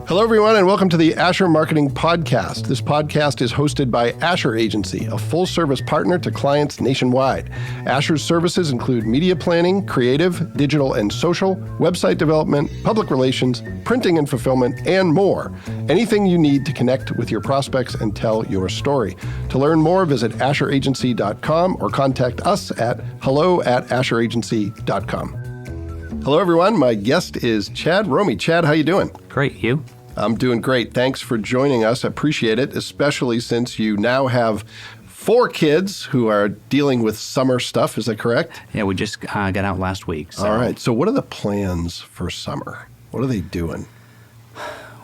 Hello, everyone, and welcome to the Asher Marketing Podcast. This podcast is hosted by Asher Agency, a full-service partner to clients nationwide. Asher's services include media planning, creative, digital and social, website development, public relations, printing and fulfillment, and more. Anything you need to connect with your prospects and tell your story. To learn more, visit asheragency.com or contact us at hello@asheragency.com. Hello, everyone. My guest is Chad Romey. Chad, how you doing? Great. You? I'm doing great. Thanks for joining us. I appreciate it, especially since you now have 4 kids who are dealing with summer stuff. Is that correct? Yeah, we just got out last week. So. All right. So what are the plans for summer? What are they doing?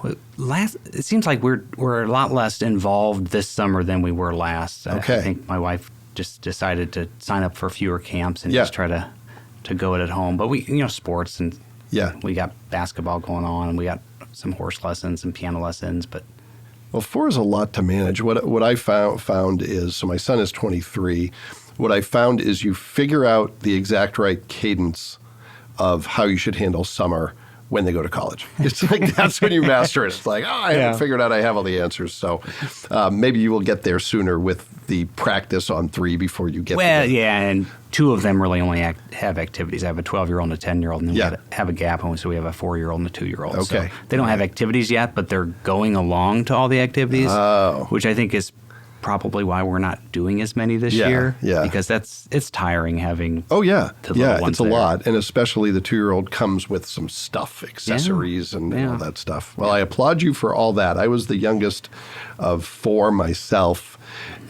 It seems like we're a lot less involved this summer than we were last. Okay. I think my wife just decided to sign up for fewer camps and just try to go it at home. But we, sports and we got basketball going on, and we got some horse lessons and piano lessons, but 4 is a lot to manage. What I found is, so my son is 23. What I found is you figure out the exact right cadence of how you should handle summer when they go to college. It's like that's when you master it. It's like, I haven't figured out I have all the answers. So maybe you will get there sooner with the practice on 3 before you get there. Well, yeah, and 2 of them really only have activities. I have a 12-year-old and a 10-year-old, and then we have a gap, and so we have a 4-year-old and a 2-year-old. Okay. So they don't have activities yet, but they're going along to all the activities, which I think is probably why we're not doing as many this year. Yeah. Because it's tiring having the little ones it's a lot. And especially the 2-year-old comes with some stuff, accessories and all that stuff. Well, I applaud you for all that. I was the youngest of 4 myself.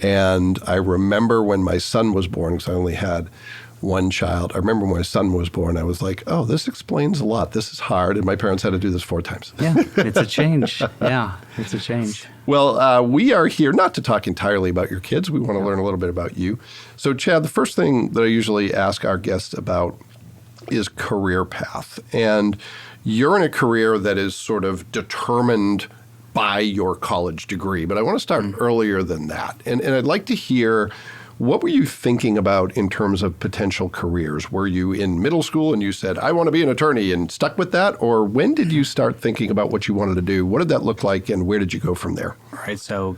And I remember when my son was born, because I only had one child. I remember when my son was born, I was like, oh, this explains a lot. This is hard. And my parents had to do this 4 times. Yeah, it's a change. It's a change. Well, we are here not to talk entirely about your kids. We want to learn a little bit about you. So, Chad, the first thing that I usually ask our guests about is career path. And you're in a career that is sort of determined by your college degree. But I want to start earlier than that. And I'd like to hear, what were you thinking about in terms of potential careers? Were you in middle school and you said, I want to be an attorney, and stuck with that? Or when did you start thinking about what you wanted to do? What did that look like, and where did you go from there? All right. So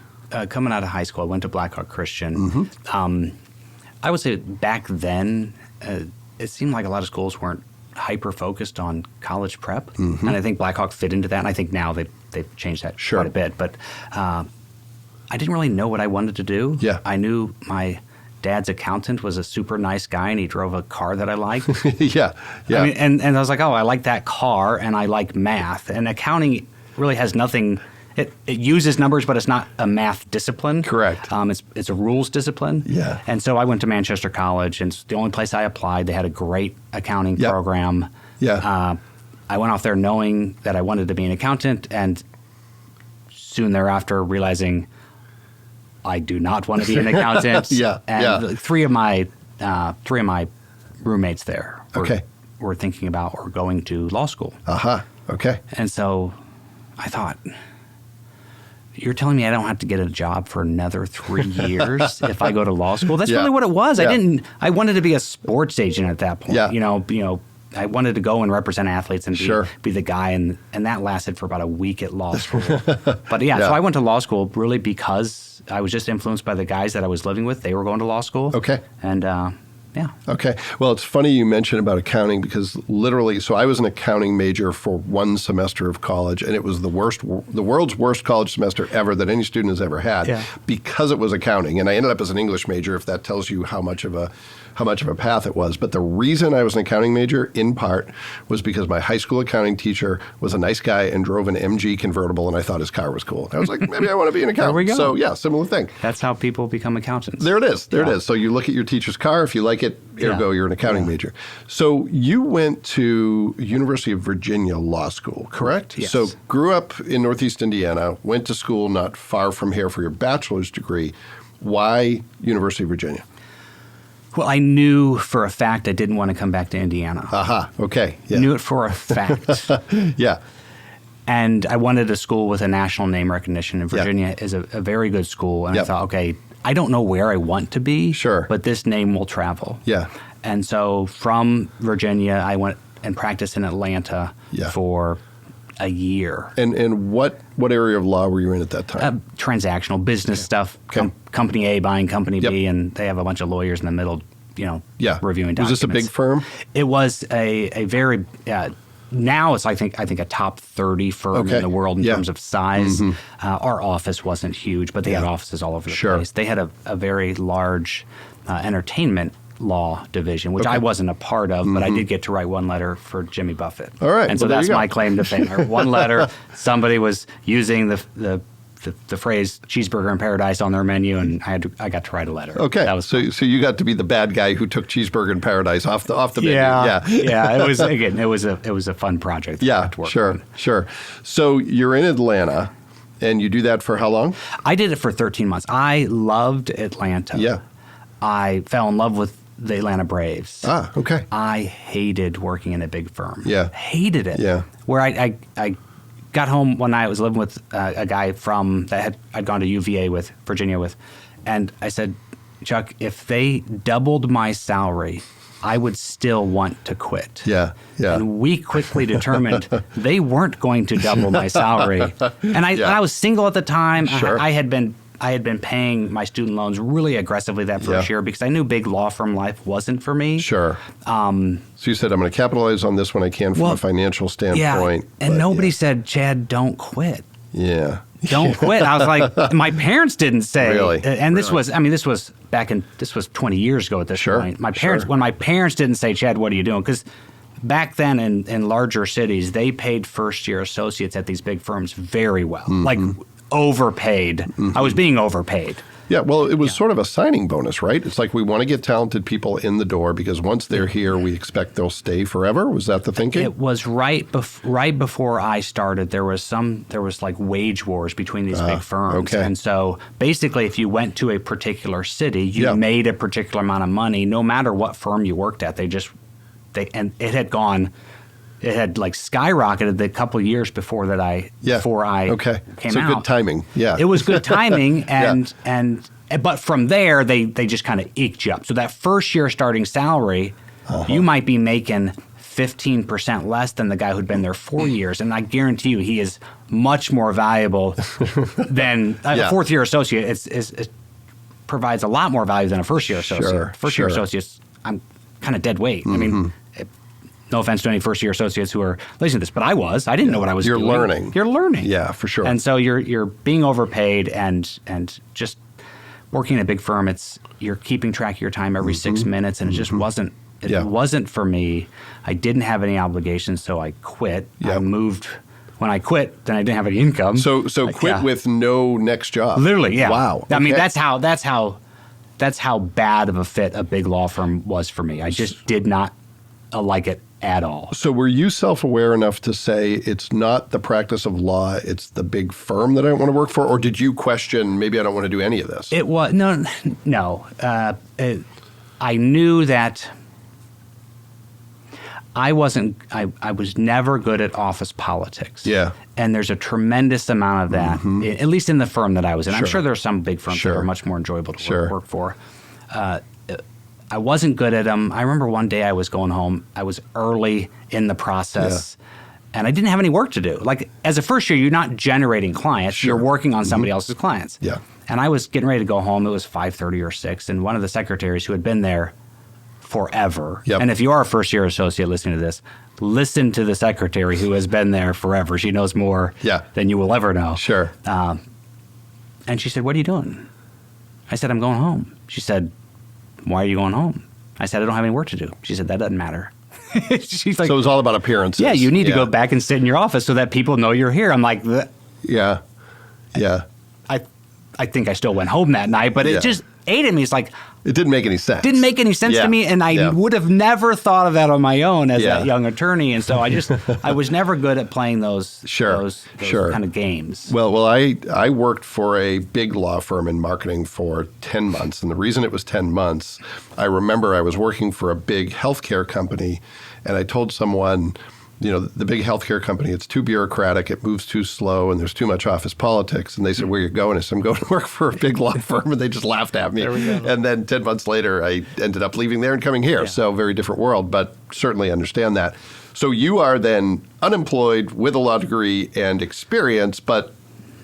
coming out of high school, I went to Blackhawk Christian. I would say back then, it seemed like a lot of schools weren't hyper-focused on college prep. And I think Blackhawk fit into that. And I think now they've changed that quite a bit. But I didn't really know what I wanted to do. Yeah. I knew my dad's accountant was a super nice guy, and he drove a car that I liked. Yeah. I mean, and I was like, oh, I like that car, and I like math. And accounting really has nothing. It uses numbers, but it's not a math discipline. Correct. It's a rules discipline. Yeah. And so I went to Manchester College, and it's the only place I applied. They had a great accounting program. Yeah. I went off there knowing that I wanted to be an accountant, and soon thereafter realizing I do not want to be an accountant. And 3 of my roommates there were thinking about or going to law school. Okay. And so I thought, you're telling me I don't have to get a job for another 3 years if I go to law school? That's really what it was. I wanted to be a sports agent at that point. Yeah. I wanted to go and represent athletes and be the guy, and that lasted for about a week at law school. But so I went to law school really because I was just influenced by the guys that I was living with. They were going to law school. Okay. And Okay. Well, it's funny you mentioned about accounting, because literally, so I was an accounting major for 1 semester of college, and it was the world's worst college semester ever that any student has ever had because it was accounting. And I ended up as an English major, if that tells you how much of a path it was. But the reason I was an accounting major, in part, was because my high school accounting teacher was a nice guy and drove an MG convertible, and I thought his car was cool. I was like, maybe I want to be an accountant. There we go. So, similar thing. That's how people become accountants. There it is. There it is. So you look at your teacher's car. If you like it, ergo, you're an accounting major. So you went to University of Virginia Law School, correct? Yes. So grew up in Northeast Indiana, went to school not far from here for your bachelor's degree. Why University of Virginia? Well, I knew for a fact I didn't want to come back to Indiana. Okay. Yeah. Knew it for a fact. Yeah. And I wanted a school with a national name recognition, and Virginia is a very good school. And I thought, okay, I don't know where I want to be, but this name will travel. Yeah. And so from Virginia, I went and practiced in Atlanta for a year. And what area of law were you in at that time? Transactional business stuff. Okay. Company A buying Company Yep. B, and they have a bunch of lawyers in the middle, reviewing documents. Was this a big firm? It was a very now it's I think a top 30 firm Okay. in the world in Yeah. terms of size. Our office wasn't huge, but they had offices all over the Sure. place. They had a very large entertainment law division, which Okay. I wasn't a part of, but I did get to write one letter for Jimmy Buffett. All right. And so Well, there that's you go. my claim to fame. I wrote one letter. Somebody was using the phrase "cheeseburger in paradise" on their menu, and I got to write a letter. Okay. That was so you got to be the bad guy who took Cheeseburger in Paradise off the menu. yeah. It was it was a fun project. that I Yeah, got to work sure, on. sure. So you're in Atlanta, and you do that for how long? I did it for 13 months. I loved Atlanta. Yeah. I fell in love with the Atlanta Braves. Ah, okay. I hated working in a big firm. Yeah. Hated it. Yeah. Where I got home one night. I was living with a guy I'd gone to UVA with, Virginia with, and I said, Chuck, if they doubled my salary, I would still want to quit. Yeah, yeah. And we quickly determined they weren't going to double my salary. And I was single at the time. Sure. I had been paying my student loans really aggressively that first year because I knew big law firm life wasn't for me. Sure. So you said, I'm going to capitalize on this when I can from a financial standpoint. Yeah, and but, nobody said, Chad, don't quit. Yeah. Don't quit. I was like, my parents didn't say. Really? And this was 20 years ago at this Sure, point. When my parents didn't say, Chad, what are you doing? Because back then in larger cities, they paid first-year associates at these big firms very well, like overpaid. I was being overpaid. Yeah, well, it was sort of a signing bonus, right? It's like we want to get talented people in the door because once they're here, we expect they'll stay forever. Was that the thinking? It was right before I started. There was like wage wars between these big firms, okay. and so basically, if you went to a particular city, you made a particular amount of money, no matter what firm you worked at. And it had gone. It had like skyrocketed the couple of years before that before I came so out. Good timing. Yeah. It was good timing, but from there they just kind of eked you up. So that first year starting salary, you might be making 15% less than the guy who'd been there 4 years, and I guarantee you he is much more valuable than a fourth year associate. It provides a lot more value than a first year associate. Sure, First year associates, I'm kind of dead weight. I mean. No offense to any first-year associates who are listening to this, but I didn't know what I was doing. You're learning. Yeah, for sure. And so you're being overpaid and just working in a big firm. You're keeping track of your time every 6 minutes, and it just wasn't. It wasn't for me. I didn't have any obligations, so I quit. I moved. When I quit, then I didn't have any income. So quit with no next job. Literally, yeah. Wow. I mean, Okay. that's how bad of a fit a big law firm was for me. I just did not like it at all. So were you self-aware enough to say it's not the practice of law, it's the big firm that I don't want to work for? Or did you question, maybe I don't want to do any of this? It was, no. I knew that I was never good at office politics. Yeah. And there's a tremendous amount of that, at least in the firm that I was in. I'm sure there's some big firms that are much more enjoyable to work for. I wasn't good at them. I remember one day I was going home. I was early in the process, and I didn't have any work to do. Like, as a first year, you're not generating clients. You're working on somebody else's clients. Yeah. And I was getting ready to go home. It was 5:30 or 6, and one of the secretaries who had been there forever. Yep. And if you are a first-year associate listening to this, listen to the secretary who has been there forever. She knows more than you will ever know. Sure. And she said, "What are you doing?" I said, "I'm going home." She said, "Why are you going home?" I said, "I don't have any work to do." She said, "That doesn't matter." She's like, so it was all about appearances. "Yeah, you need to go back and sit in your office so that people know you're here." I'm like, Yeah. I think I still went home that night, but it just ate at me. It's like, it didn't make any sense. Didn't make any sense to me, and I would have never thought of that on my own as that young attorney. And so I was never good at playing those kind of games. Well, I worked for a big law firm in marketing for 10 months, and the reason it was 10 months, I remember I was working for a big healthcare company, and I told someone, the big healthcare company, it's too bureaucratic, it moves too slow, and there's too much office politics. And they said, "Where are you going?" I said, "I'm going to work for a big law firm," and they just laughed at me. There we go. And then 10 months later, I ended up leaving there and coming here. So very different world, but certainly understand that. So you are then unemployed with a law degree and experience, but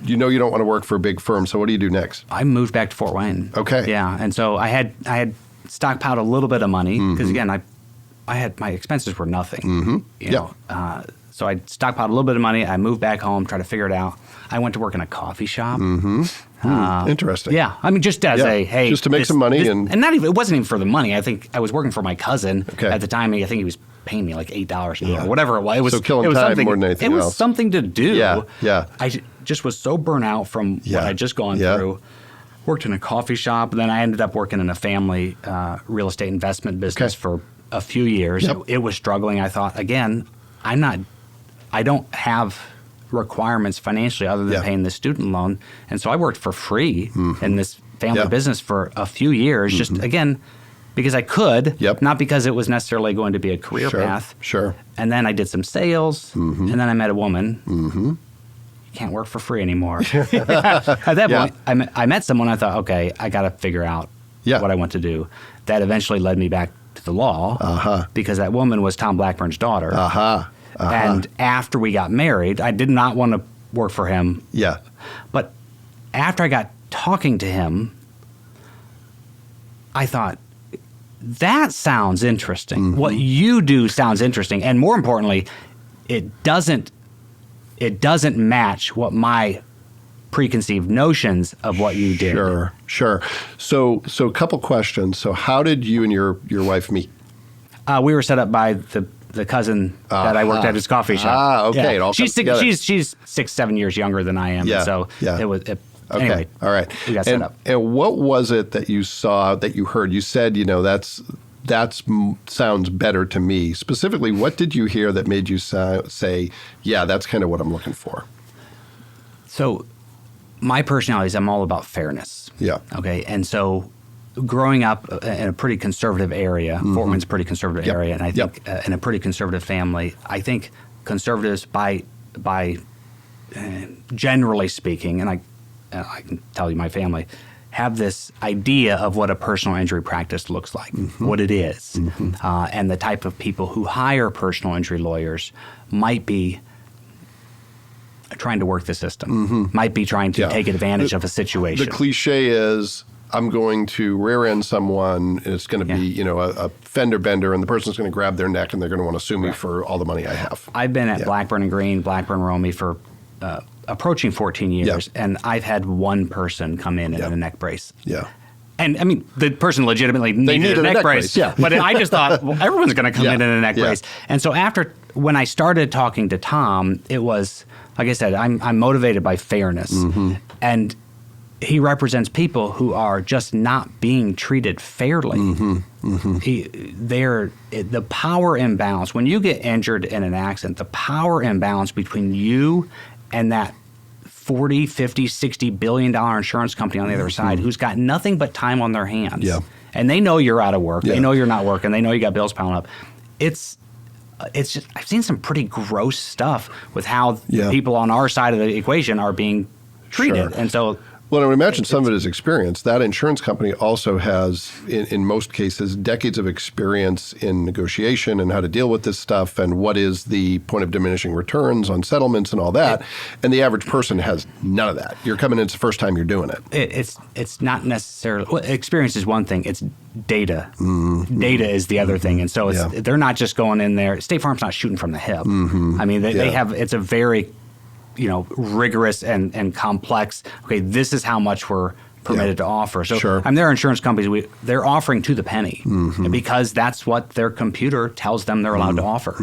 you know you don't want to work for a big firm. So what do you do next? I moved back to Fort Wayne. Okay. Yeah, and so I had stockpiled a little bit of money because again I had my expenses were nothing. You know, so I stockpiled a little bit of money. I moved back home, tried to figure it out. I went to work in a coffee shop. Interesting. Yeah, I mean, just as just to make some money and not even, it wasn't even for the money. I think I was working for my cousin at the time. I think he was paying me like $8 an hour, or whatever it was. It was so killing time something, more than anything else. It was else. something to do. Yeah. I just was so burnt out from what I'd just gone through. Worked in a coffee shop, and then I ended up working in a family real estate investment business for a few years. Yep. It was struggling. I thought, again, I don't have requirements financially other than paying the student loan. And so I worked for free in this family business for a few years, just again, because I could, not because it was necessarily going to be a career path. Sure. And then I did some sales, and then I met a woman. You can't work for free anymore. At that point, I met someone. I thought, okay, I got to figure out what I want to do. That eventually led me back to the law because that woman was Tom Blackburn's daughter. And after we got married, I did not want to work for him. Yeah. But after I got talking to him, I thought, that sounds interesting. What you do sounds interesting. And more importantly, it doesn't match what my preconceived notions of what you did. Sure. So a couple questions. So how did you and your wife meet? We were set up by the cousin that I worked at his coffee shop. Okay. It all she's comes together. She's 6-7 years younger than I am. Yeah. So it was Okay. Anyway, All right. We got set up. And what was it that you saw, that you heard? You said, that sounds better to me. Specifically, what did you hear that made you say, yeah, that's kind of what I'm looking for? So my personality is I'm all about fairness. Yeah. Okay. And so growing up in a pretty conservative area, Fort Wayne's a pretty conservative area, and I think in a pretty conservative family, I think conservatives by generally speaking, and I can tell you my family, have this idea of what a personal injury practice looks like, what it is, and the type of people who hire personal injury lawyers might be trying to work the system, might be trying to take advantage of a situation. The cliche is, I'm going to rear end someone, and it's going to be, a fender bender, and the person's going to grab their neck, and they're going to want to sue me for all the money I have. I've been at Blackburn and Green, Blackburn Romey for approaching 14 years, and I've had one person come in a neck brace. Yeah. And I mean, the person legitimately needed a neck brace. But I just thought, well, everyone's going to come in a neck brace. And so when I started talking to Tom, it was, like I said, I'm motivated by fairness. And he represents people who are just not being treated fairly. The power imbalance, when you get injured in an accident, the power imbalance between you and that 40, 50, 60 billion dollar insurance company on the other side who's got nothing but time on their hands. And they know you're out of work. They know you're not working. They know you got bills piling up. It's just, I've seen some pretty gross stuff with how people on our side of the equation are being treated. And so, well, I would imagine some of it is experience. That insurance company also has, in most cases, decades of experience in negotiation and how to deal with this stuff and what is the point of diminishing returns on settlements and all that. And the average person has none of that. You're coming in, it's the first time you're doing it. It's not necessarily, well, experience is one thing. It's data. Data is the other thing. And so they're not just going in there. State Farm's not shooting from the hip. I mean, they have, it's a very rigorous and complex. Okay, this is how much we're permitted to offer. So, there are insurance companies, they're offering to the penny because that's what their computer tells them they're allowed to offer.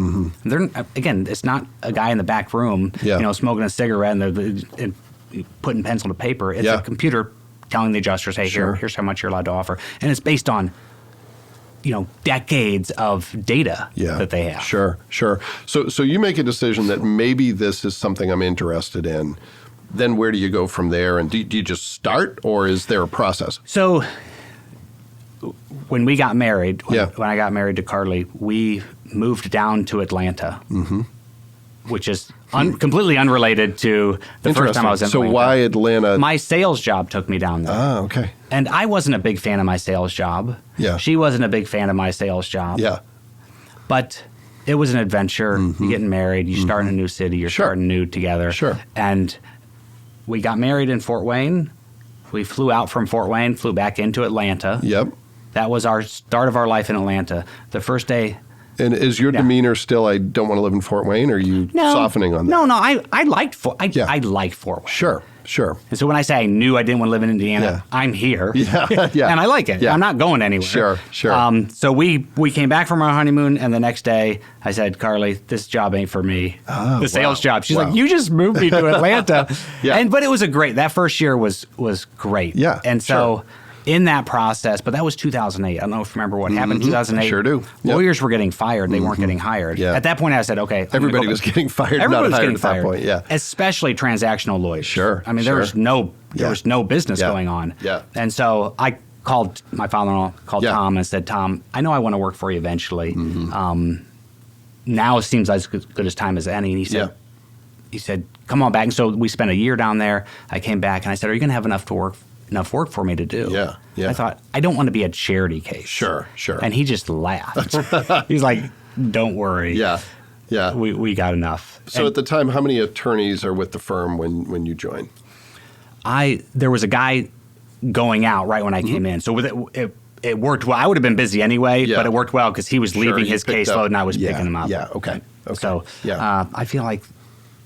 They're, again, it's not a guy in the back room, smoking a cigarette and putting pencil to paper. It's a computer telling the adjusters, hey, here's how much you're allowed to offer. And it's based on decades of data that they have. Sure. So you make a decision that maybe this is something I'm interested in. Then where do you go from there? And do you just start, or is there a process? So when we got married, when I got married to Carly, we moved down to Atlanta, which is completely unrelated to the first time I was in Atlanta. So why Atlanta? My sales job took me down there. Ah, okay. And I wasn't a big fan of my sales job. Yeah. She wasn't a big fan of my sales job. Yeah. But it was an adventure. You're getting married. You start in a new city. You're starting new together. Sure. And we got married in Fort Wayne. We flew out from Fort Wayne, flew back into Atlanta. Yep. That was our start of our life in Atlanta. The first day. And is your demeanor still, I don't want to live in Fort Wayne, or are you softening on that? No. I liked Fort Wayne. Sure. And so when I say I knew I didn't want to live in Indiana, I'm here. Yeah. And I like it. Yeah. I'm not going anywhere. Sure. So we came back from our honeymoon, and the next day I said, Carly, this job ain't for me. The sales job. She's like, you just moved me to Atlanta. But it was that first year was great. Yeah. And so in that process, but that was 2008. I don't know if you remember what happened in 2008. Sure do. Yep. Lawyers were getting fired. They weren't getting hired. Yeah. At that point, I said, okay. Everybody was getting fired. Everybody not was hired getting at fired. That point. Yeah. Especially transactional lawyers. Sure. I mean, there was no business going on. Yeah. And so I called my father-in-law, Tom, and said, Tom, I know I want to work for you eventually. Now it seems as good as time as any. And he said, come on back. And so we spent a year down there. I came back and I said, are you going to have enough work for me to do? Yeah. I thought, I don't want to be a charity case. Sure. And he just laughed. He's like, don't worry. Yeah. We got enough. So at the time, how many attorneys are with the firm when you join? There was a guy going out right when I came in. So it worked well. I would have been busy anyway, but it worked well because he was leaving his caseload and I was picking him up. Yeah, okay. So I feel like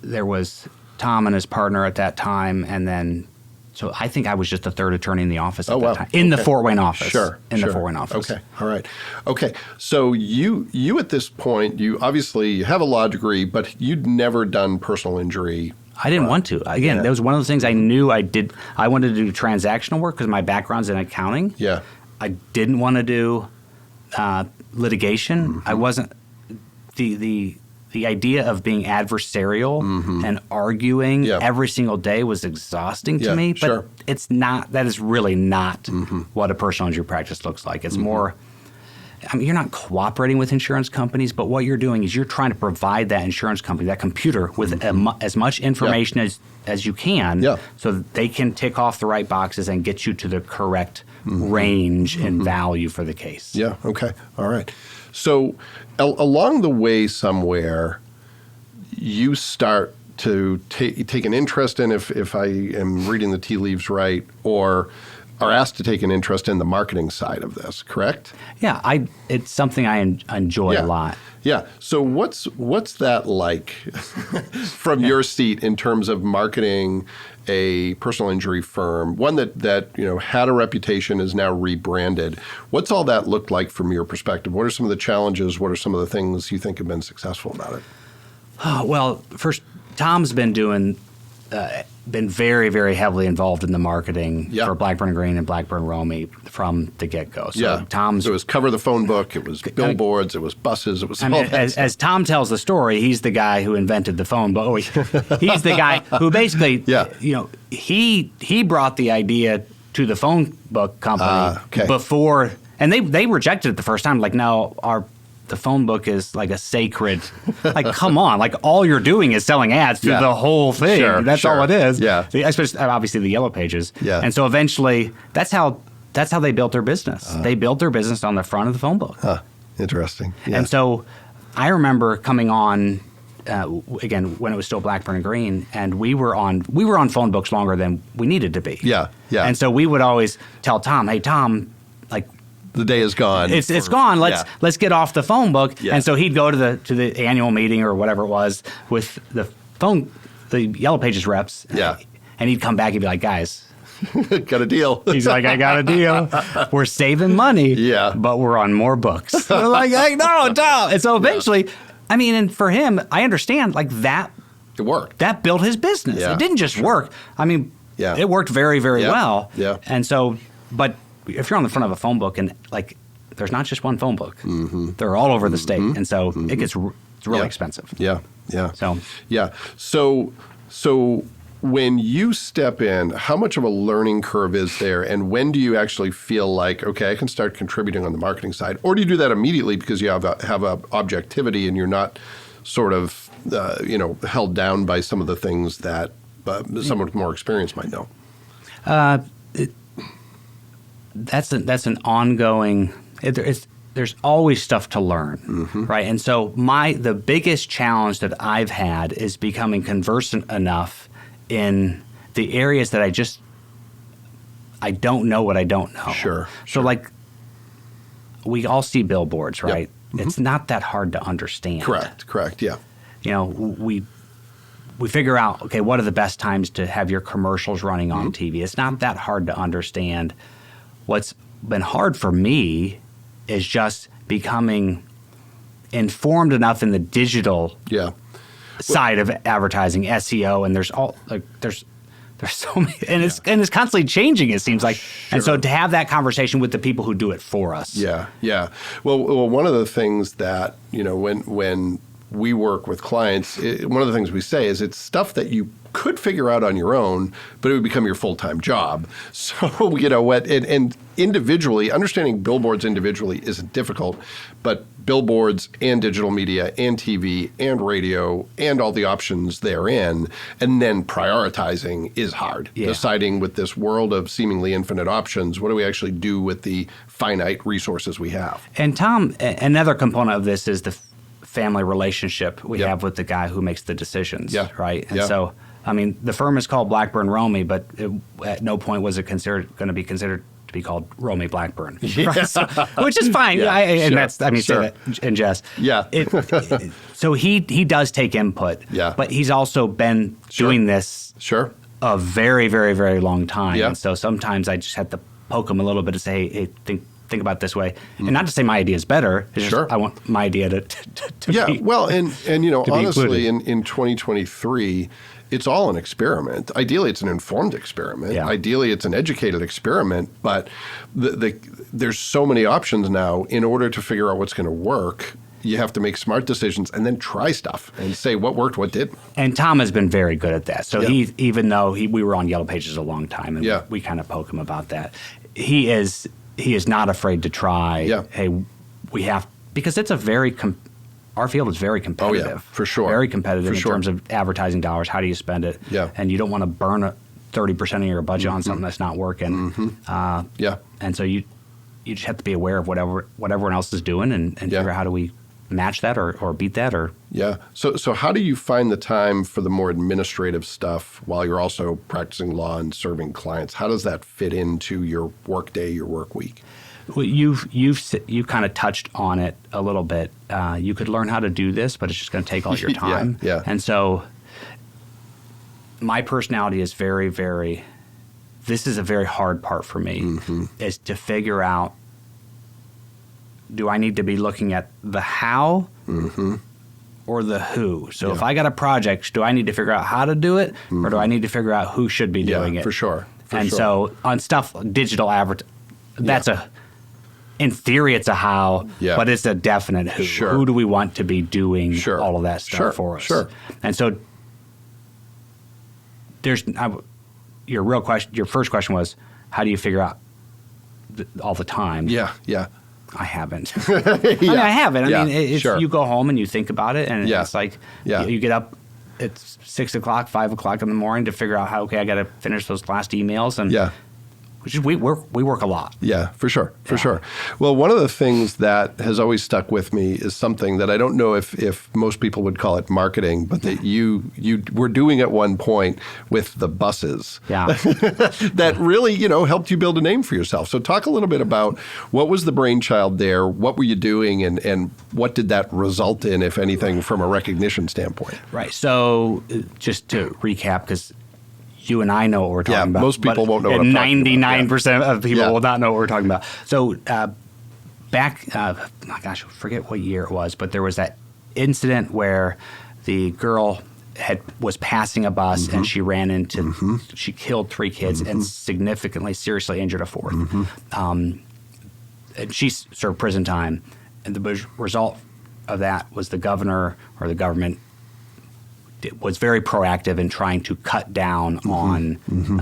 there was Tom and his partner at that time, and then so I think I was just the third attorney in the office at that time. In the Fort Wayne office. The Fort Wayne office. Okay. All right. Okay. So you at this point, you obviously have a law degree, but you'd never done personal injury. I didn't want to. Again, that was one of those things I knew I did. I wanted to do transactional work because my background's in accounting. Yeah. I didn't want to do litigation. I wasn't the idea of being adversarial and arguing every single day was exhausting to me. But it's not. That is really not what a personal injury practice looks like. It's more. I mean, you're not cooperating with insurance companies, but what you're doing is you're trying to provide that insurance company, that computer, with as much information as you can so that they can tick off the right boxes and get you to the correct range and value for the case. Yeah, okay. All right. So along the way somewhere, you start to take an interest in, if I am reading the tea leaves right, or are asked to take an interest in the marketing side of this, correct? Yeah, it's something I enjoy a lot. Yeah. So what's that like from your seat in terms of marketing a personal injury firm, one that had a reputation, is now rebranded? What's all that looked like from your perspective? What are some of the challenges? What are some of the things you think have been successful about it? Well, first, Tom's been very, very heavily involved in the marketing for Blackburn Green and Blackburn Romey from the get-go. So Tom's. It was cover the phone book. It was billboards. It was buses. It was all that stuff. As Tom tells the story, he's the guy who invented the phone book. He's the guy who basically, he brought the idea to the phone book company before, and they rejected it the first time. Like, no, the phone book is like a sacred, like, come on, like all you're doing is selling ads through the whole thing. That's all it is. Yeah. Especially, obviously, the yellow pages. Yeah. And so eventually, that's how they built their business. They built their business on the front of the phone book. Interesting. Yeah. And so I remember coming on, again, when it was still Blackburn and Green, and we were on phone books longer than we needed to be. Yeah. And so we would always tell Tom, hey, Tom, like, the day is gone. It's gone. Let's get off the phone book. Yeah. And so he'd go to the annual meeting or whatever it was with the Yellow Pages reps. Yeah. And he'd come back and be like, guys, got a deal. He's like, I got a deal. We're saving money. Yeah. But we're on more books. We're like, no. And so eventually, I mean, and for him, I understand, like, that. It worked. That built his business. Yeah. It didn't just work. I mean, it worked very, very well. Yeah. And so, but if you're on the front of a phone book and, like, there's not just one phone book. They're all over the state. And so it's really expensive. Yeah. So when you step in, how much of a learning curve is there? And when do you actually feel like, okay, I can start contributing on the marketing side? Or do you do that immediately because you have a objectivity and you're not sort of, held down by some of the things that someone with more experience might know? That's an ongoing. there's always stuff to learn, right? And so the biggest challenge that I've had is becoming conversant enough in the areas that I don't know what I don't know. Sure. So like we all see billboards, right? Yep. It's not that hard to understand. Correct. Yeah. You know, we figure out, okay, what are the best times to have your commercials running on TV? It's not that hard to understand. What's been hard for me is just becoming informed enough in the digital side of advertising, SEO, and there's so many, and it's constantly changing. It seems like, and so to have that conversation with the people who do it for us. Yeah. Well, one of the things that when we work with clients, one of the things we say is it's stuff that you could figure out on your own, but it would become your full-time job. So, and individually, understanding billboards individually isn't difficult, but billboards and digital media and TV and radio and all the options therein, and then prioritizing is hard. Yeah. Deciding with this world of seemingly infinite options, what do we actually do with the finite resources we have? And Tom, another component of this is the family relationship we have with the guy who makes the decisions, right? And so, I mean, the firm is called Blackburn Romey, but at no point was it going to be considered to be called Romey Blackburn, right? So, which is fine. And that's, I mean, say that in jest. Yeah. So he does take input, but he's also been doing this a very, very, very long time. Yeah. And so sometimes I just have to poke him a little bit and say, hey, think about it this way, and not to say my idea is better. It's just I want my idea to be, well, and honestly, included. in 2023, it's all an experiment. Ideally, it's an informed experiment. Yeah. Ideally, it's an educated experiment. But there's so many options now. In order to figure out what's going to work, you have to make smart decisions and then try stuff and say what worked, what didn't. And Tom has been very good at that. So even though we were on Yellow Pages a long time, and we kind of poke him about that, he is not afraid to try. Yeah. Hey, we have, because it's a very our field is very competitive. Oh yeah, for sure. Very competitive in terms of advertising dollars. How do you spend it? Yeah. And you don't want to burn 30% of your budget on something that's not working. And so you just have to be aware of what everyone else is doing and figure out how do we match that or beat that or. Yeah. So how do you find the time for the more administrative stuff while you're also practicing law and serving clients? How does that fit into your work day, your work week? Well, you've kind of touched on it a little bit. You could learn how to do this, but it's just going to take all your time. Yeah. And so my personality is very, very, this is a very hard part for me, is to figure out, do I need to be looking at the how or the who? So if I got a project, do I need to figure out how to do it or do I need to figure out who should be doing it? For sure. So on stuff, digital that's in theory, it's a how, but it's a definite who. Who do we want to be doing all of that stuff for us? And so your first question was, how do you figure out all the time? Yeah. I haven't. I haven't. I mean, you go home and you think about it, and it's like you get up at 6 o'clock, 5 o'clock in the morning to figure out how, I got to finish those last emails. And which is, we work a lot. Yeah, for sure. Well, one of the things that has always stuck with me is something that I don't know if most people would call it marketing, but that you were doing at one point with the buses. Yeah. That really, helped you build a name for yourself. So talk a little bit about what was the brainchild there, what were you doing, and what did that result in, if anything, from a recognition standpoint? Right. So just to recap, because you and I know what we're talking about. Most people won't know what I'm talking about. 99% of people will not know what we're talking about. So back, I forget what year it was, but there was that incident where the girl was passing a bus and she ran into, she killed 3 kids and significantly, seriously injured a 4th. And she served prison time. And the result of that was the governor or the government was very proactive in trying to cut down on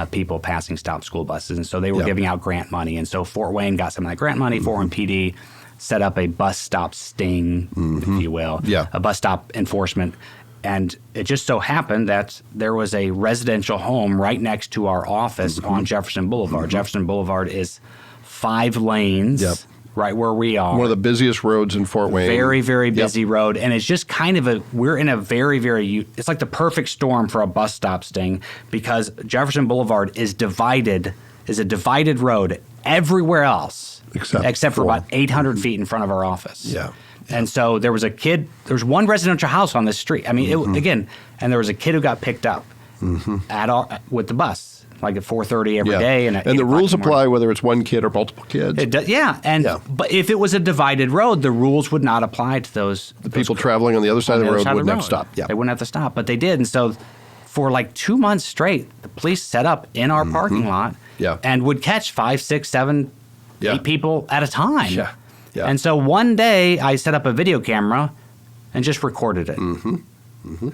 people passing stop school buses. And so they were giving out grant money. And so Fort Wayne got some of that grant money. Fort Wayne PD set up a bus stop sting, if you will, a bus stop enforcement. And it just so happened that there was a residential home right next to our office on Jefferson Boulevard. Jefferson Boulevard is 5 lanes right where we are. One of the busiest roads in Fort Wayne. Very, very busy road. And it's just kind of we're in a very, very, it's like the perfect storm for a bus stop sting, because Jefferson Boulevard is a divided road everywhere else, except for about 800 feet in front of our office. Yeah. And so there was one residential house on this street. I mean, and there was a kid who got picked up with the bus. Like at 4:30 every day, and the rules apply whether it's one kid or multiple kids. It does, but if it was a divided road, the rules would not apply to those people traveling on the other side of the road wouldn't have to stop. Yeah, they wouldn't have to stop, but they did, and so for like 2 months straight, the police set up in our parking lot, and would catch 5, 6, 7, 8 people at a time. Yeah, yeah. And so one day I set up a video camera and just recorded it.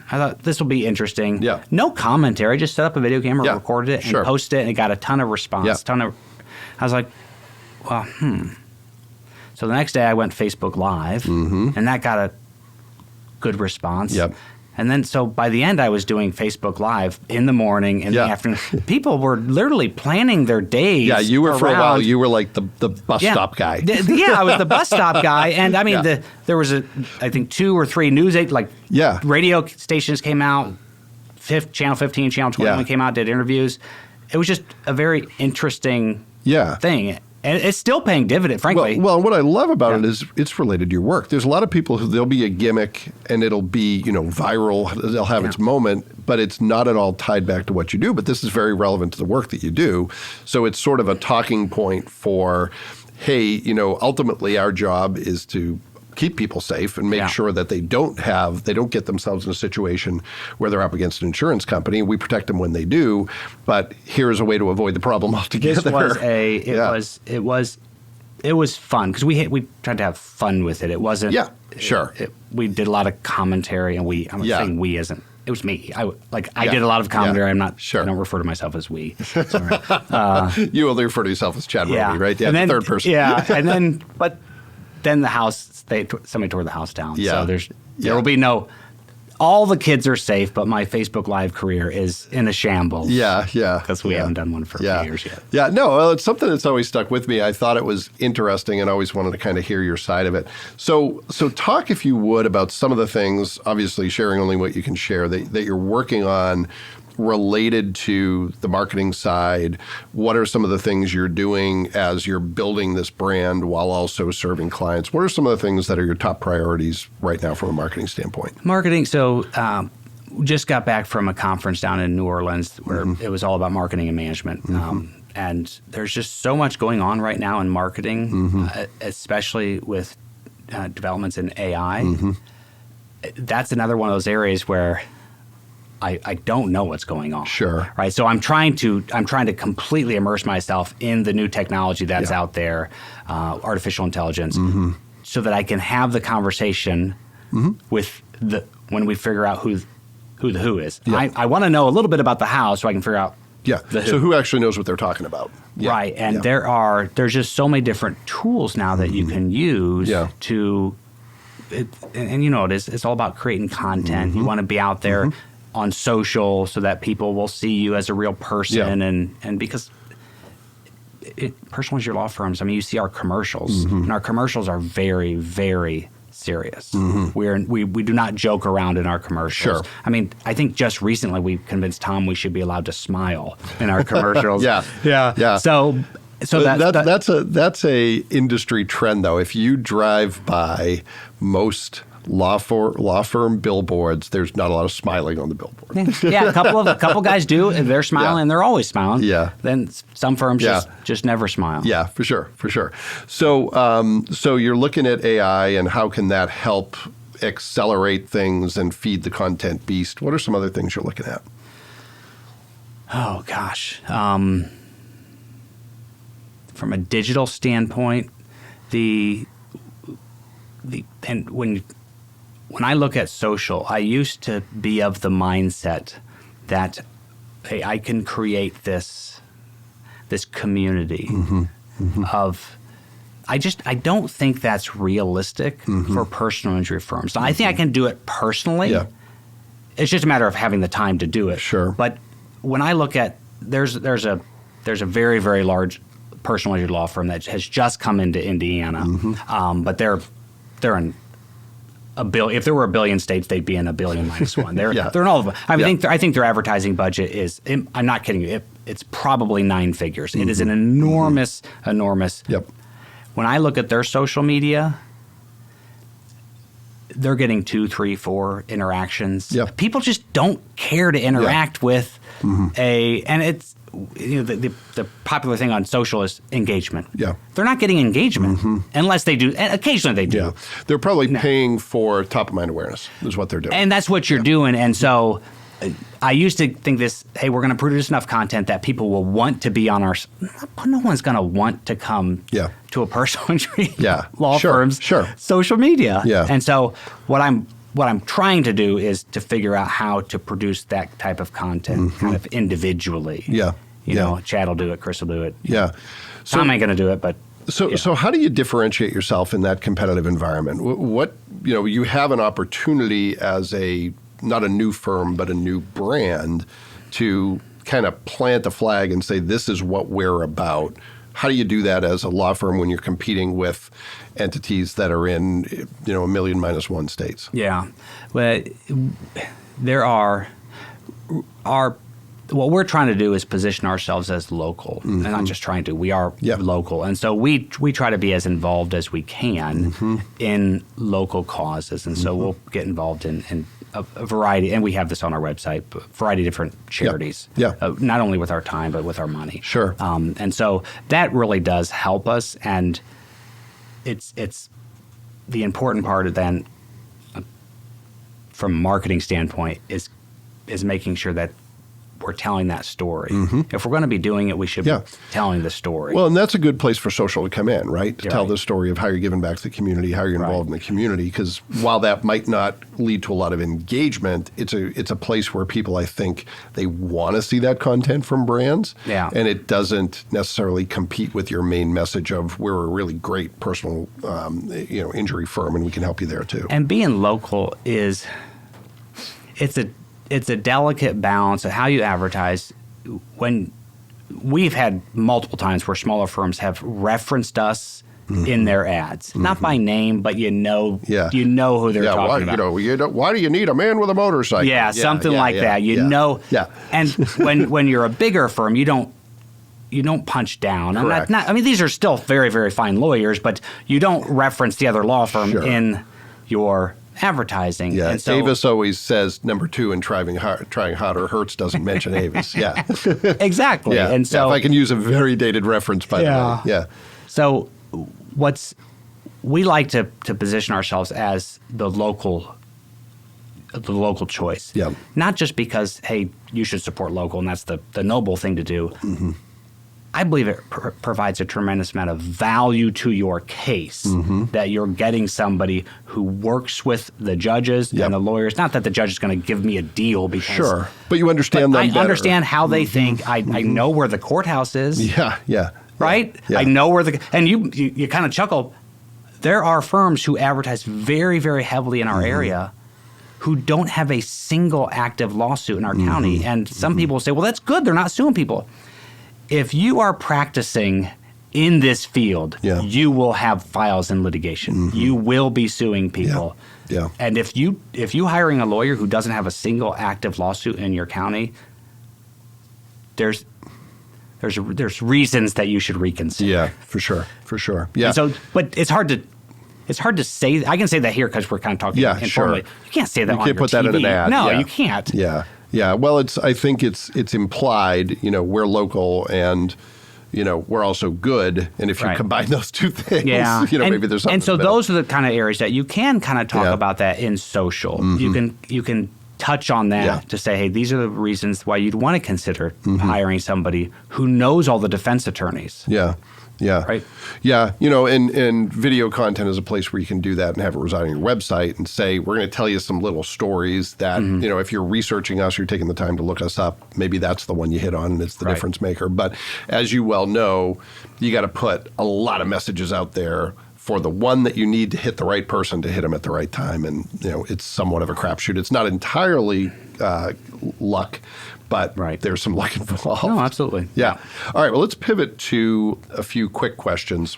I thought this will be interesting. Yeah. No commentary, just set up a video camera, recorded it, and posted it, and it got a ton of response. I was like, well, So the next day I went Facebook Live, and that got a good response. Yep. And then, so by the end, I was doing Facebook Live in the morning, in the afternoon. People were literally planning their days. Yeah, you were for a while. You were like the bus stop guy. I was the bus stop guy, and I mean, there was I think 2 or 3 news radio stations came out. Channel 15, Channel 21 came out, did interviews. It was just a very interesting thing. And it's still paying dividend, frankly. Well, what I love about it is it's related to your work. There's a lot of people who there'll be a gimmick and it'll be, viral. They'll have its moment, but it's not at all tied back to what you do. But this is very relevant to the work that you do. So it's sort of a talking point for, hey, ultimately our job is to keep people safe and make sure that they don't get themselves in a situation where they're up against an insurance company. We protect them when they do, but here's a way to avoid the problem altogether. It was fun because we tried to have fun with it. It wasn't. Yeah, sure. We did a lot of commentary, and I'm not saying we isn't. It was me. I did a lot of commentary. I'm not sure. I don't refer to myself as we. Sorry. You only refer to yourself as Chad Romey, right? Yeah, the third person. Yeah, and then the house. Somebody tore the house down. Yeah. So there will be no. All the kids are safe, but my Facebook Live career is in a shambles. Yeah. Because we haven't done one for a few years yet. Yeah, no, well, it's something that's always stuck with me. I thought it was interesting and always wanted to kind of hear your side of it. So talk, if you would, about some of the things, obviously sharing only what you can share, that you're working on related to the marketing side. What are some of the things you're doing as you're building this brand while also serving clients? What are some of the things that are your top priorities right now from a marketing standpoint? Marketing. So just got back from a conference down in New Orleans where it was all about marketing and management. And there's just so much going on right now in marketing, especially with developments in AI. That's another one of those areas where I don't know what's going on. Sure. Right. So I'm trying to completely immerse myself in the new technology that's out there, artificial intelligence, so that I can have the conversation with when we figure out who the who is. Yeah. I want to know a little bit about the how so I can figure out the who. So who actually knows what they're talking about. Yeah. Right. And there's just so many different tools now that you can use to and it's all about creating content. You want to be out there on social so that people will see you as a real person and because personal injury law firms, I mean, you see our commercials and our commercials are very, very serious. We do not joke around in our commercials. Sure. I mean, I think just recently we convinced Tom we should be allowed to smile in our commercials. Yeah. So that's a industry trend, though. If you drive by most law firm billboards, there's not a lot of smiling on the billboard. A couple guys do, and they're smiling, and they're always smiling. Yeah. Then some firms just never smile. Yeah, for sure. So you're looking at AI, and how can that help accelerate things and feed the content beast? What are some other things you're looking at? Oh gosh, from a digital standpoint, and when I look at social, I used to be of the mindset that, hey, I can create this community of. I don't think that's realistic for personal injury firms. I think I can do it personally. Yeah. It's just a matter of having the time to do it. Sure. But when I look at there's a very, very large personal injury law firm that has just come into Indiana, but they're in a billion. If there were a billion states, they'd be in a billion minus one. They're in all of them. I think their advertising budget is. I'm not kidding you. It's probably 9 figures. It is an enormous. Yep. When I look at their social media, they're getting 2, 3, 4 interactions. Yep. People just don't care to interact with and it's the popular thing on social is engagement. Yeah. They're not getting engagement unless they do. And occasionally they do. Yeah. They're probably paying for top of mind awareness is what they're doing. And that's what you're doing. And so I used to think this, hey, we're going to produce enough content that people will want to be on our, no one's going to want to come to a personal injury law firm's social media. Yeah. And so what I'm trying to do is to figure out how to produce that type of content kind of individually. Yeah. You know, Chad will do it, Chris will do it. Yeah. So, Tom ain't going to do it, but. So how do you differentiate yourself in that competitive environment? What you have an opportunity as not a new firm, but a new brand to kind of plant a flag and say, this is what we're about. How do you do that as a law firm when you're competing with entities that are in, a million minus one states? Yeah. Well, what we're trying to do is position ourselves as local, and not just trying to. We are local, and so we try to be as involved as we can in local causes, and so we'll get involved in a variety, and we have this on our website, a variety of different charities. Not only with our time, but with our money. Sure. And so that really does help us, and it's the important part of then, from a marketing standpoint, is making sure that we're telling that story. If we're going to be doing it, we should be telling the story. Well, and that's a good place for social to come in, right? To tell the story of how you're giving back to the community, how you're involved in the community. Because while that might not lead to a lot of engagement, it's a place where people, I think, they want to see that content from brands. Yeah. And it doesn't necessarily compete with your main message of we're a really great personal, injury firm, and we can help you there too. And being local it's a delicate balance of how you advertise. When we've had multiple times where smaller firms have referenced us in their ads, not by name, but you know who they're talking about. Why do you need a man with a motorcycle? Yeah, something like that. You know. Yeah. And when you're a bigger firm, you don't punch down. Correct. I mean, these are still very, very fine lawyers, but you don't reference the other law firm in your advertising. Yeah, and so, Avis always says number 2 in trying harder. Hertz doesn't mention Avis. Yeah, exactly. Yeah. And so if I can use a very dated reference, by the way. Yeah. So we like to position ourselves as the local choice. Yeah. Not just because, hey, you should support local, and that's the noble thing to do. I believe it provides a tremendous amount of value to your case that you're getting somebody who works with the judges and the lawyers. Not that the judge is going to give me a deal because but you understand them better. I understand how they think. I know where the courthouse is. Yeah. Right? Yeah. I know where and you kind of chuckle. There are firms who advertise very, very heavily in our area who don't have a single active lawsuit in our county. And some people say, well, that's good. They're not suing people. If you are practicing in this field, you will have files in litigation. You will be suing people. Yeah. And if you hiring a lawyer who doesn't have a single active lawsuit in your county, there's reasons that you should reconsider. Yeah, for sure. Yeah. And so, but it's hard to say. I can say that here because we're kind of talking informally. You can't say that on your TV. You can't put that in an ad. No, you can't. Yeah. Well, I think it's implied, we're local and, we're also good. And if you combine those two things, maybe there's something. And so those are the kind of areas that you can kind of talk about that in social. You can touch on that to say, hey, these are the reasons why you'd want to consider hiring somebody who knows all the defense attorneys. Yeah. Right. Yeah. And video content is a place where you can do that and have it reside on your website and say, we're going to tell you some little stories that, if you're researching us, you're taking the time to look us up, maybe that's the one you hit on and it's the difference maker. But as you well know, you got to put a lot of messages out there for the one that you need to hit the right person to hit them at the right time. And, it's somewhat of a crapshoot. It's not entirely luck, but Right. there's some luck involved. No, absolutely. Yeah. All right. Well, let's pivot to a few quick questions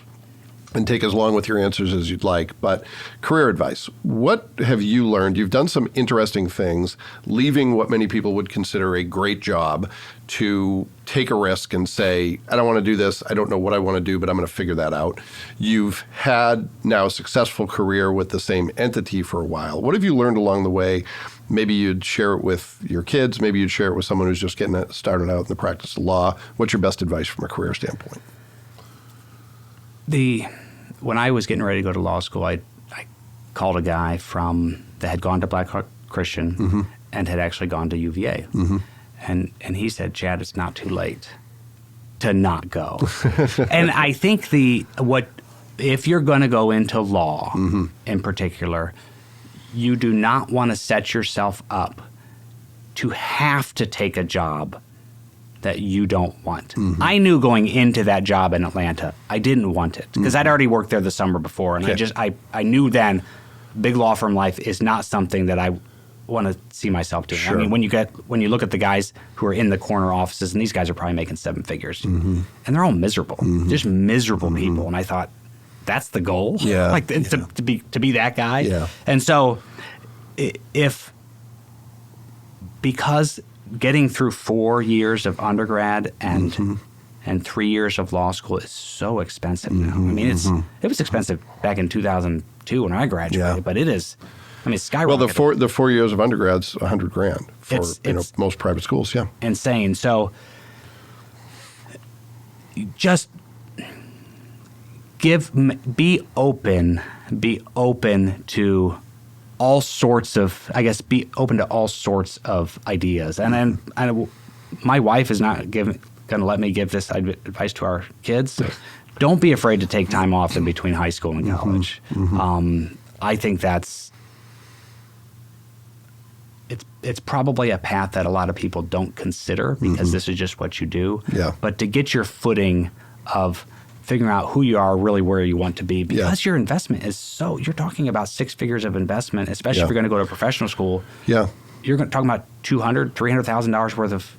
and take as long with your answers as you'd like. But career advice. What have you learned? You've done some interesting things, leaving what many people would consider a great job to take a risk and say, I don't want to do this. I don't know what I want to do, but I'm going to figure that out. You've had now a successful career with the same entity for a while. What have you learned along the way? Maybe you'd share it with your kids. Maybe you'd share it with someone who's just getting started out in the practice of law. What's your best advice from a career standpoint? When I was getting ready to go to law school, I called a guy that had gone to Blackhawk Christian and had actually gone to UVA. And he said, Chad, it's not too late to not go. And I think if you're going to go into law in particular, you do not want to set yourself up to have to take a job that you don't want. I knew going into that job in Atlanta, I didn't want it because I'd already worked there the summer before. And I knew then big law firm life is not something that I want to see myself doing. Sure. I mean, when you look at the guys who are in the corner offices, and these guys are probably making 7 figures, and they're all miserable, just miserable people. And I thought, that's the goal? Yeah. To be that guy? Yeah. And so because getting through 4 years of undergrad and 3 years of law school is so expensive now. I mean, it was expensive back in 2002 when I graduated, but it is. I mean, it's skyrocketed. Well, the 4 years of undergrad's $100,000 for It's most private schools. Yeah, insane. So just be open to all sorts of, be open to all sorts of ideas. And then my wife is not going to let me give this advice to our kids. Don't be afraid to take time off in between high school and college. I think it's probably a path that a lot of people don't consider because this is just what you do. Yeah. But to get your footing of figuring out who you are, really where you want to be, because your investment is you're talking about 6 figures of investment, especially if you're going to go to a professional school. Yeah. You're talking about $200,000, $300,000 worth of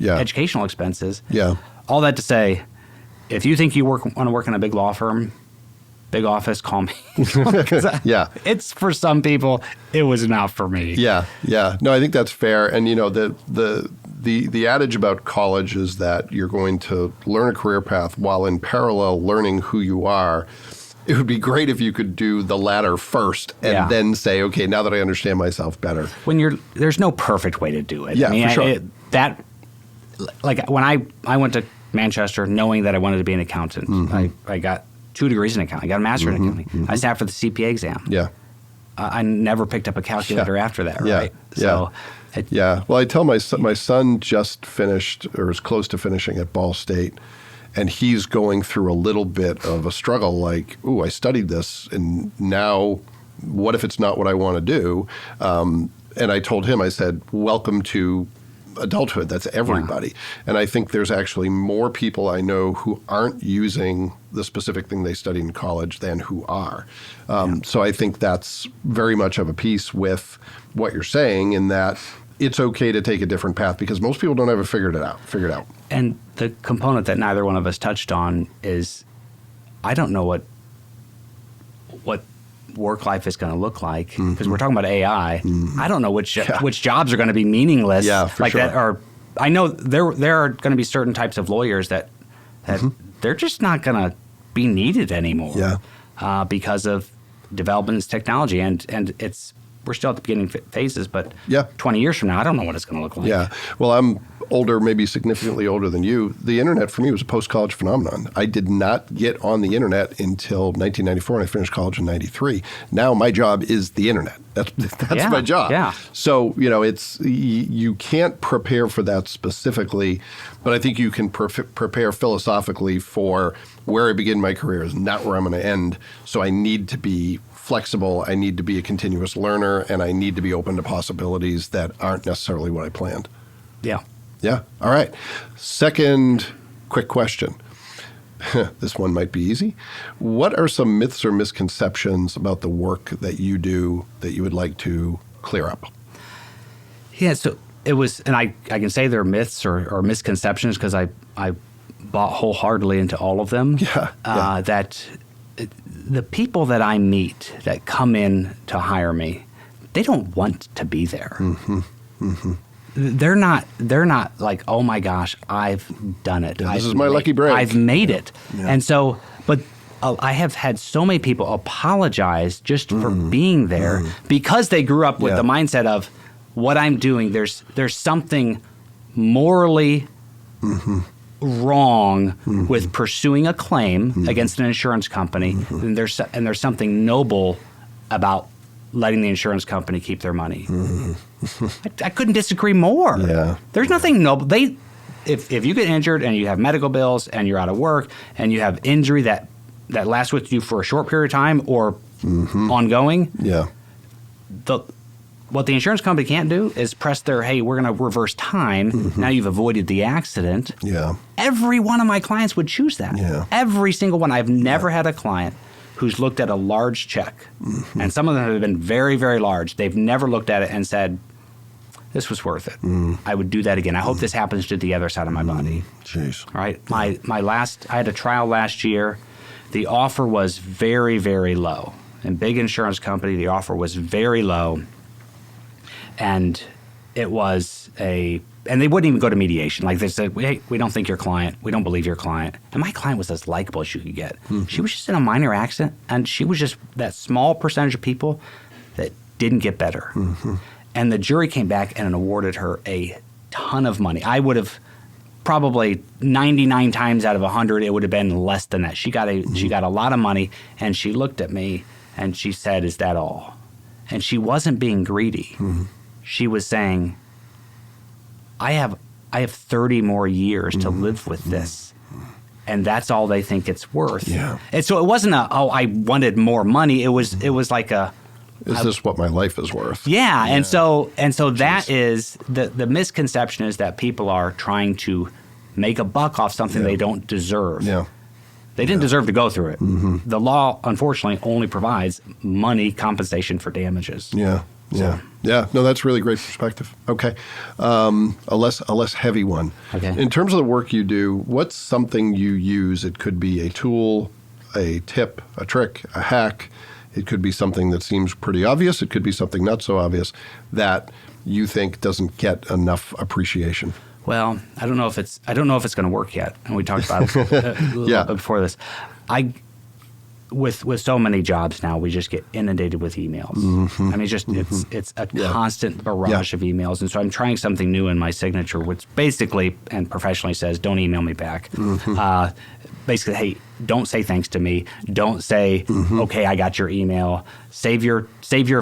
educational expenses. Yeah. All that to say, if you think you want to work in a big law firm, big office, call me. Yeah. It's for some people. It was not for me. Yeah. Yeah. No, I think that's fair. And the adage about college is that you're going to learn a career path while in parallel learning who you are. It would be great if you could do the latter first and then say, okay, now that I understand myself better. There's no perfect way to do it. Yeah, for sure. When I went to Manchester knowing that I wanted to be an accountant, I got 2 degrees in accounting. I got a master's in accounting. I sat for the CPA exam. Yeah. I never picked up a calculator after that, right? Yeah. So well, I tell my son just finished or is close to finishing at Ball State, and he's going through a little bit of a struggle like, ooh, I studied this, and now what if it's not what I want to do? And I told him, I said, welcome to adulthood. That's everybody. And I think there's actually more people I know who aren't using the specific thing they studied in college than who are. So I think that's very much of a piece with what you're saying in that it's okay to take a different path because most people don't ever figured it out. And the component that neither one of us touched on is I don't know what work life is going to look like because we're talking about AI. I don't know which jobs are going to be meaningless for sure. that. Or I know there are going to be certain types of lawyers that they're just not going to be needed anymore because of development in technology and we're still at the beginning phases, but 20 years from now, I don't know what it's going to look like. Yeah. Well, I'm older, maybe significantly older than you. The internet for me was a post-college phenomenon. I did not get on the internet until 1994 and I finished college in 93. Now my job is the internet. That's my job. Yeah. So, you can't prepare for that specifically, but I think you can prepare philosophically for where I begin my career is not where I'm going to end. So I need to be flexible, I need to be a continuous learner, and I need to be open to possibilities that aren't necessarily what I planned. Yeah. Yeah. All right. Second quick question. This one might be easy. What are some myths or misconceptions about the work that you do that you would like to clear up? Yeah. So it was, and I can say they're myths or misconceptions because I bought wholeheartedly into all of them. That the people that I meet that come in to hire me, they don't want to be there. They're not like, oh my gosh, I've done it. This is my lucky break. I've made it. And so, but I have had so many people apologize just for being there because they grew up with the mindset of what I'm doing. There's something morally wrong with pursuing a claim against an insurance company, and there's something noble about letting the insurance company keep their money. I couldn't disagree more. Yeah. There's nothing noble. If you get injured and you have medical bills and you're out of work and you have injury that lasts with you for a short period of time or ongoing, what the insurance company can't do is press their, hey, we're going to reverse time. Now you've avoided the accident. Every one of my clients would choose that. Every single one. I've never had a client who's looked at a large check, and some of them have been very, very large. They've never looked at it and said, this was worth it. I would do that again. I hope this happens to the other side of my body. Jeez. Right? I had a trial last year. The offer was very, very low. In big insurance company, the offer was very low. And it was and they wouldn't even go to mediation. Like they said, hey, we don't think your client, we don't believe your client. And my client was as likable as you could get. She was just in a minor accident, and she was just that small percentage of people that didn't get better. And the jury came back and awarded her a ton of money. I would have probably 99 times out of 100, it would have been less than that. She got a lot of money, and she looked at me and she said, is that all? And she wasn't being greedy. She was saying, I have 30 more years to live with this, and that's all they think it's worth. And so it wasn't I wanted more money. It was like is this what my life is worth? And so that is the misconception is that people are trying to make a buck off something they don't deserve. They didn't deserve to go through it. The law, unfortunately, only provides money compensation for damages. No, that's really great perspective. Okay. A less heavy one. Okay. In terms of the work you do, what's something you use? It could be a tool, a tip, a trick, a hack. It could be something that seems pretty obvious. It could be something not so obvious that you think doesn't get enough appreciation. Well, I don't know if it's going to work yet. And we talked about it a little bit before this. With so many jobs now, we just get inundated with emails. I mean, it's a constant barrage of emails. And so I'm trying something new in my signature, which basically and professionally says, don't email me back. Basically, hey, don't say thanks to me. Don't say, okay, I got your email. Save your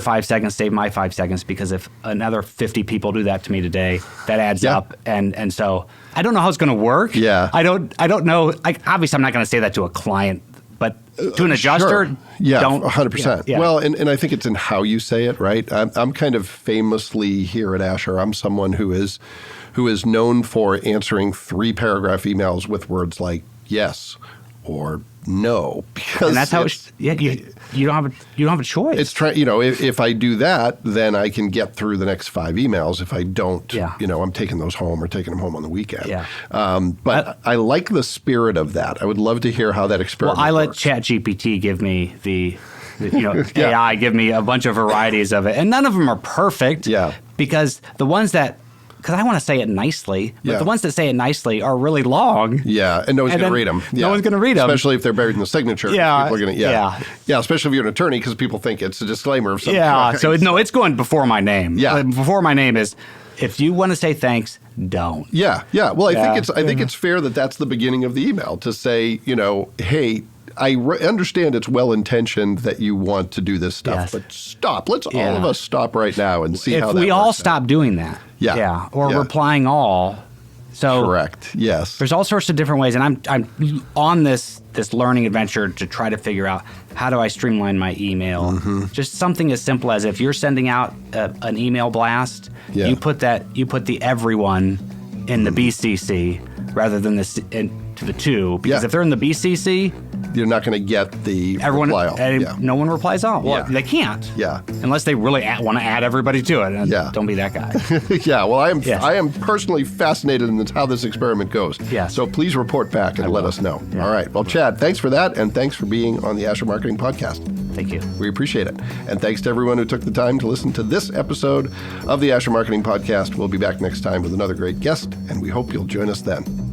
5 seconds, save my 5 seconds, because if another 50 people do that to me today, that adds up. And so I don't know how it's going to work. I don't know. Obviously, I'm not going to say that to a client. But to an adjuster, don't. 100%. Well, and I think it's in how you say it, right? I'm kind of famously here at Asher, I'm someone who is known for answering 3-paragraph emails with words like yes or no, because and that's how you don't have a choice. It's if I do that, then I can get through the next 5 emails. If I don't, I'm taking those home or taking them home on the weekend. But I like the spirit of that. I would love to hear how that experiment Well, I let works. ChatGPT give me the AI give me a bunch of varieties of it, and none of them are perfect. Because the ones that because I want to say it nicely, but the ones that say it nicely are really long. And no one's going to read them. No one's going to read them. Especially if they're buried in the signature. People are going to, especially if you're an attorney, because people think it's a disclaimer of some kind. So it's going before my name. Before my name is, if you want to say thanks, don't. Well, I think it's fair that that's the beginning of the email, to say, hey, I understand it's well-intentioned that you want to do this stuff, but stop. Let's all of us stop right now and see how that works. If we all stop doing that, or replying all. So correct. Yes. There's all sorts of different ways, and I'm on this learning adventure to try to figure out how do I streamline my email. Just something as simple as if you're sending out an email blast, you put the everyone in the BCC rather than to the to, because if they're in the BCC, you're not going to get the reply all. Yeah. No one replies all. Well, Yeah. they can't. Yeah. Unless they really want to add everybody to it. And Yeah. Don't be that guy. Yeah, well, Yes. I am personally fascinated in how this experiment goes. Yes. So please report back and let us know. Yeah. All right. Well, Chad, thanks for that, and thanks for being on the Asher Marketing Podcast. Thank you. We appreciate it. And thanks to everyone who took the time to listen to this episode of the Asher Marketing Podcast. We'll be back next time with another great guest, and we hope you'll join us then.